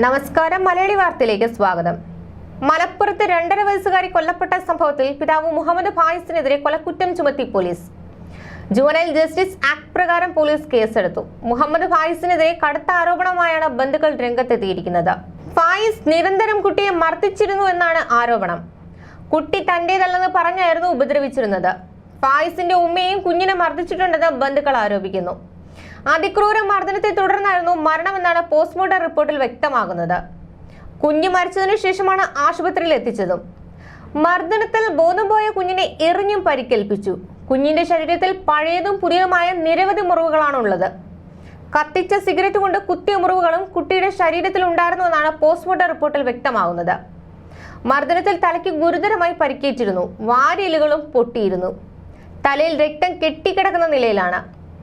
നമസ്കാരം, മലയാളി വാർത്തയിലേക്ക് സ്വാഗതം. മലപ്പുറത്ത് 2.5 വയസ്സുകാരി കൊല്ലപ്പെട്ട സംഭവത്തിൽ പിതാവ് മുഹമ്മദ് ഫായിസിനെതിരെ കൊലക്കുറ്റം ചുമത്തി പോലീസ്. ജുവനൈൽ ജസ്റ്റിസ് ആക്ട് പ്രകാരം പോലീസ് കേസെടുത്തു. മുഹമ്മദ് ഫായിസിനെതിരെ കടുത്ത ആരോപണമായാണ് ബന്ധുക്കൾ രംഗത്തെത്തിയിരിക്കുന്നത്. ഫായിസ് നിരന്തരം കുട്ടിയെ മർദ്ദിച്ചിരുന്നു എന്നാണ് ആരോപണം. കുട്ടി തന്റേതല്ലെന്ന് പറഞ്ഞായിരുന്നു ഉപദ്രവിച്ചിരുന്നത്. ഫായിസിന്റെ ഉമ്മയും കുഞ്ഞിനെ മർദ്ദിച്ചിട്ടുണ്ടെന്ന് ബന്ധുക്കൾ ആരോപിക്കുന്നു. അതിക്രൂര മർദ്ദനത്തെ തുടർന്നായിരുന്നു മരണമെന്നാണ് പോസ്റ്റ്മോർട്ടം റിപ്പോർട്ടിൽ വ്യക്തമാകുന്നത്. കുഞ്ഞ് മരിച്ചതിനു ശേഷമാണ് ആശുപത്രിയിൽ എത്തിച്ചതും. മർദ്ദനത്തിൽ ബോധം പോയ കുഞ്ഞിനെ എറിഞ്ഞും പരിക്കേൽപ്പിച്ചു. കുഞ്ഞിന്റെ ശരീരത്തിൽ പഴയതും പുതിയതുമായ നിരവധി മുറിവുകളാണുള്ളത്. കത്തിച്ച സിഗരറ്റ് കൊണ്ട് കുത്തിയ മുറിവുകളും കുട്ടിയുടെ ശരീരത്തിൽ ഉണ്ടായിരുന്നുവെന്നാണ് പോസ്റ്റ്മോർട്ടം റിപ്പോർട്ടിൽ വ്യക്തമാകുന്നത്. മർദ്ദനത്തിൽ തലയ്ക്ക് ഗുരുതരമായി പരിക്കേറ്റിരുന്നു. വാരിയെല്ലുകളും പൊട്ടിയിരുന്നു. തലയിൽ രക്തം കെട്ടിക്കിടക്കുന്ന നിലയിലാണ്.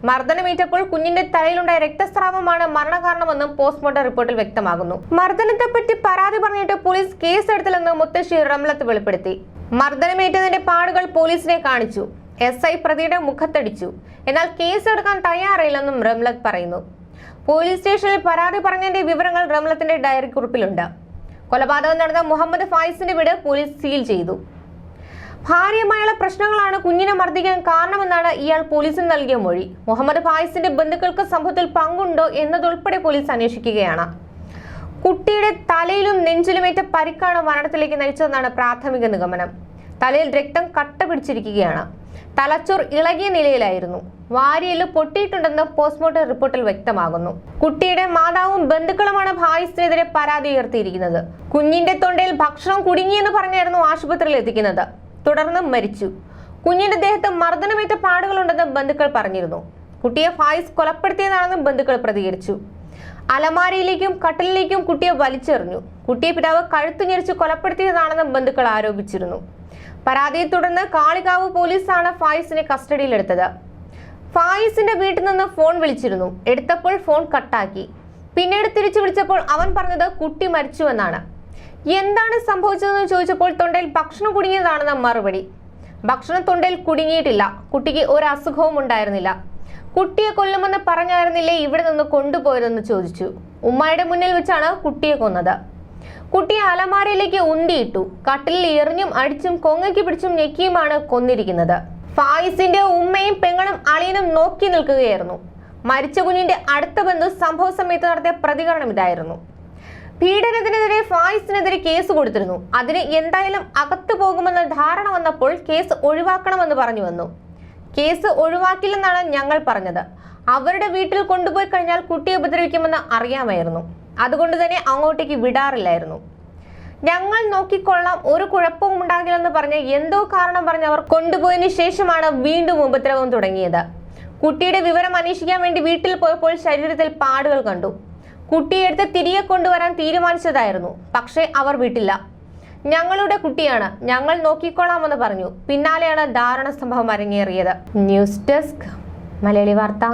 മർദ്ദനമേറ്റപ്പോൾ കുഞ്ഞിന്റെ തലയിലുണ്ടായ രക്തസ്രാവമാണ് മരണകാരണമെന്നും പോസ്റ്റ്മോർട്ടം റിപ്പോർട്ടിൽ വ്യക്തമാകുന്നു. മർദ്ദനത്തെപ്പറ്റി പരാതി പറഞ്ഞിട്ട് പോലീസ് കേസെടുത്തില്ലെന്ന് മുത്തശ്ശി റംലത്ത് വെളിപ്പെടുത്തി. മർദ്ദനമേറ്റതിന്റെ പാടുകൾ പോലീസിനെ കാണിച്ചു. SI പ്രതിയുടെ മുഖത്തടിച്ചു. എന്നാൽ കേസെടുക്കാൻ തയ്യാറായില്ലെന്നും റംലത്ത് പറയുന്നു. പോലീസ് സ്റ്റേഷനിൽ പരാതി പറഞ്ഞതിന്റെ വിവരങ്ങൾ റംലത്തിന്റെ ഡയറി കുറിപ്പിലുണ്ട്. കൊലപാതകം നടന്ന മുഹമ്മദ് ഫായിസിന്റെ വീട് പോലീസ് സീൽ ചെയ്തു. ഭാര്യയുമായുള്ള പ്രശ്നങ്ങളാണ് കുഞ്ഞിനെ മർദ്ദിക്കാൻ കാരണമെന്നാണ് ഇയാൾ പോലീസിന് നൽകിയ മൊഴി. മുഹമ്മദ് ഫായിസിന്റെ ബന്ധുക്കൾക്ക് സംഭവത്തിൽ പങ്കുണ്ടോ എന്നതുൾപ്പെടെ പോലീസ് അന്വേഷിക്കുകയാണ്. കുട്ടിയുടെ തലയിലും നെഞ്ചിലുമേറ്റ പരിക്കാണ് മരണത്തിലേക്ക് നയിച്ചതെന്നാണ് പ്രാഥമിക നിഗമനം. തലയിൽ രക്തം കട്ട പിടിച്ചിരിക്കുകയാണ്. തലച്ചോർ ഇളകിയ നിലയിലായിരുന്നു. വാരിയെല്ല് പൊട്ടിയിട്ടുണ്ടെന്ന് പോസ്റ്റ്മോർട്ടം റിപ്പോർട്ടിൽ വ്യക്തമാകുന്നു. കുട്ടിയുടെ മാതാവും ബന്ധുക്കളുമാണ് ഫായിസിനെതിരെ പരാതി ഉയർത്തിയിരിക്കുന്നത്. കുഞ്ഞിന്റെ തൊണ്ടയിൽ ഭക്ഷണം കുടുങ്ങിയെന്ന് പറഞ്ഞായിരുന്നു ആശുപത്രിയിൽ എത്തിക്കുന്നത്. തുടർന്ന് മരിച്ചു. കുഞ്ഞിന്റെ ദേഹത്ത് മർദ്ദനമേറ്റ പാടുകളുണ്ടെന്ന് ബന്ധുക്കൾ പറഞ്ഞിരുന്നു. കുട്ടിയെ ഫായിസ് കൊലപ്പെടുത്തിയതാണെന്നും ബന്ധുക്കൾ പ്രതികരിച്ചു. അലമാരയിലേക്കും കട്ടിലിലേക്കും കുട്ടിയെ വലിച്ചെറിഞ്ഞു. കുട്ടിയെ പിതാവ് കഴുത്തു ഞെരിച്ച് കൊലപ്പെടുത്തിയതാണെന്നും ബന്ധുക്കൾ ആരോപിച്ചിരുന്നു. പരാതിയെ തുടർന്ന് കാളികാവ് പോലീസാണ് ഫായിസിനെ കസ്റ്റഡിയിലെടുത്തത്. ഫായിസിന്റെ വീട്ടിൽ നിന്ന് ഫോൺ വിളിച്ചിരുന്നു. എടുത്തപ്പോൾ ഫോൺ കട്ടാക്കി. പിന്നീട് തിരിച്ചു വിളിച്ചപ്പോൾ അവൻ പറഞ്ഞത് കുട്ടി മരിച്ചുവെന്നാണ്. എന്താണ് സംഭവിച്ചതെന്ന് ചോദിച്ചപ്പോൾ തൊണ്ടയിൽ ഭക്ഷണം കുടുങ്ങിയതാണെന്ന മറുപടി. ഭക്ഷണം തൊണ്ടയിൽ കുടുങ്ങിയിട്ടില്ല. കുട്ടിക്ക് ഒരു അസുഖവും ഉണ്ടായിരുന്നില്ല. കുട്ടിയെ കൊല്ലുമെന്ന് പറഞ്ഞായിരുന്നില്ലേ ഇവിടെ നിന്ന് കൊണ്ടുപോയതെന്ന് ചോദിച്ചു. ഉമ്മയുടെ മുന്നിൽ വെച്ചാണ് കുട്ടിയെ കൊന്നത്. കുട്ടിയെ അലമാരയിലേക്ക് ഉന്തിയിട്ടു. കട്ടിലിൽ എറിഞ്ഞും അടിച്ചും കൊങ്ങയ്ക്ക് പിടിച്ചും ഞെക്കിയുമാണ് കൊന്നിരിക്കുന്നത്. ഫായിസിന്റെ ഉമ്മയും പെങ്ങളും അളിയനും നോക്കി നിൽക്കുകയായിരുന്നു. മരിച്ച കുഞ്ഞിന്റെ അടുത്ത ബന്ധു സംഭവ സമയത്ത് നടത്തിയ പ്രതികരണം ഇതായിരുന്നു. പീഡനത്തിനെതിരെ ഫായിസിനെതിരെ കേസ് കൊടുത്തിരുന്നു. അതിന് എന്തായാലും അകത്തു പോകുമെന്ന ധാരണ വന്നപ്പോൾ കേസ് ഒഴിവാക്കണമെന്ന് പറഞ്ഞു വന്നു. കേസ് ഒഴിവാക്കില്ലെന്നാണ് ഞങ്ങൾ പറഞ്ഞത്. അവരുടെ വീട്ടിൽ കൊണ്ടുപോയി കഴിഞ്ഞാൽ കുട്ടിയെ ഉപദ്രവിക്കുമെന്ന് അറിയാമായിരുന്നു. അതുകൊണ്ട് തന്നെ അങ്ങോട്ടേക്ക് വിടാറില്ലായിരുന്നു. ഞങ്ങൾ നോക്കിക്കൊള്ളാം, ഒരു കുഴപ്പവും ഉണ്ടാകില്ലെന്ന് പറഞ്ഞ് എന്തോ കാരണം പറഞ്ഞ് അവർ കൊണ്ടുപോയതിനു ശേഷമാണ് വീണ്ടും ഉപദ്രവം തുടങ്ങിയത്. കുട്ടിയുടെ വിവരം അന്വേഷിക്കാൻ വേണ്ടി വീട്ടിൽ പോയപ്പോൾ ശരീരത്തിൽ പാടുകൾ കണ്ടു. കുട്ടിയെ എടുത്ത് തിരികെ കൊണ്ടുവരാൻ തീരുമാനിച്ചതായിരുന്നു. പക്ഷേ അവർ വിട്ടില്ല. ഞങ്ങളുടെ കുട്ടിയാണ്, ഞങ്ങൾ നോക്കിക്കൊള്ളാമെന്ന് പറഞ്ഞു. പിന്നാലെയാണ് ദാരുണ സംഭവം അരങ്ങേറിയത്. ന്യൂസ് ഡെസ്ക്, മലയാളി വാർത്ത.